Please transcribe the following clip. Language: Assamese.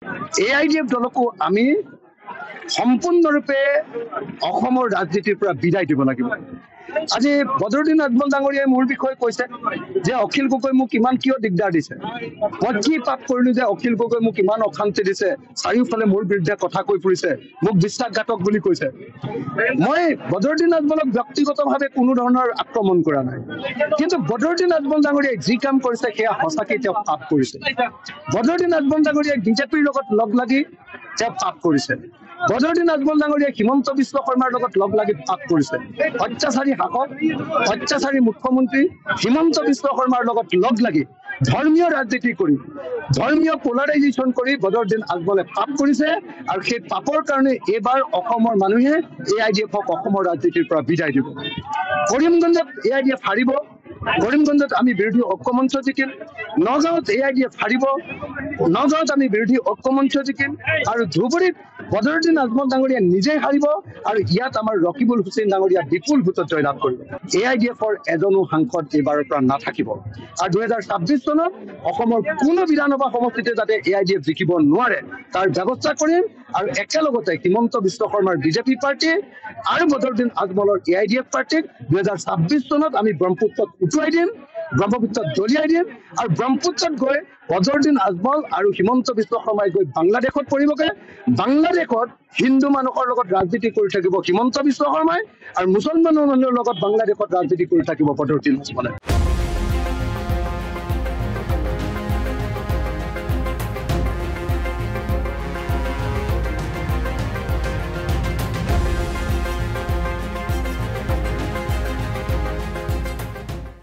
AIDF দলকো আমি সম্পূৰ্ণৰূপে অসমৰ ৰাজনীতিৰ পৰা বিদায় দিব লাগিব। আজি বদৰুদ্দিন আজমল ডাঙৰীয়াই মোৰ বিষয়ে কৈছে যে অখিল গগৈ মোক ইমান কিয় দিগদাৰ দিছে। মই কি পাপ কৰিলো যে অখিল গগৈ মোক ইমান অশান্তি দিছে, চাৰিওফালে মোৰ বিৰুদ্ধে কথা কৈ ফুৰিছে, মোক বিশ্বাসঘাতক বুলি কৈছে। মই বদৰুদ্দিন আজমলক ব্যক্তিগতভাৱে কোনো ধৰণৰ আক্ৰমণ কৰা নাই, কিন্তু বদৰুদ্দিন আজমল ডাঙৰীয়াই যি কাম কৰিছে সেয়া সঁচাকৈ তেওঁ পাপ কৰিছে। বদৰুদ্দিন আজমল ডাঙৰীয়াই বিজেপিৰ লগত লগ লাগি তেওঁ পাপ কৰিছে। বদৰুদ্দিন আজমল ডাঙৰীয়াই হিমন্ত বিশ্ব শৰ্মাৰ লগত লগ লাগি পাপ কৰিছে। অত্যাচাৰী শাসক, অত্যাচাৰী মুখ্যমন্ত্ৰী হিমন্ত বিশ্ব শৰ্মাৰ লগত লগ লাগি ধৰ্মীয় ৰাজনীতি কৰি, ধৰ্মীয় পোলাৰাইজেশ্যন কৰি বদৰুদ্দিন আজমলে পাপ কৰিছে। আৰু সেই পাপৰ কাৰণে এইবাৰ অসমৰ মানুহে AIDFক অসমৰ ৰাজনীতিৰ পৰা বিদায় দিব। কৰিমগঞ্জত AIDF হাৰিব, কৰিমগঞ্জত আমি বিৰোধী ঐক্যমঞ্চ জিকিম, নগাঁৱত AIDF হাৰিব, নগাঁৱত আমি বিৰোধী ঐক্যমঞ্চ জিকিম, আৰু ধুবুৰীত বদৰুদ্দিন আজমল ডাঙৰীয়া নিজেই হাৰিব, আৰু ইয়াত আমাৰ ৰকিবুল হুছেইন ডাঙৰীয়া বিপুল ভোটত জয়লাভ কৰিব। AIDFৰ এজনো সাংসদ এইবাৰৰ পৰা নাথাকিব। আৰু 2026 চনত অসমৰ কোনো বিধানসভা সমষ্টিতে যাতে AIDF জিকিব নোৱাৰে তাৰ ব্যৱস্থা কৰিম। আৰু একেলগতে হিমন্ত বিশ্ব শৰ্মাৰ বিজেপি পাৰ্টি আৰু বদৰুদ্দিন আজমলৰ AIDF পাৰ্টিক 2026 চনত আমি ব্ৰহ্মপুত্ৰত উটুৱাই দিম, ব্ৰহ্মপুত্ৰত দলিয়াই দিম। আৰু ব্ৰহ্মপুত্ৰত গৈ বদৰুদ্দিন আজমল আৰু হিমন্ত বিশ্ব শৰ্মাই গৈ বাংলাদেশত পৰিবগে। বাংলাদেশত হিন্দু মানুহৰ লগত ৰাজনীতি কৰি থাকিব হিমন্ত বিশ্ব শৰ্মাই, আৰু মুছলমান মানুহৰ লগত বাংলাদেশত ৰাজনীতি কৰি থাকিব বদৰুদ্দিন আজমলে।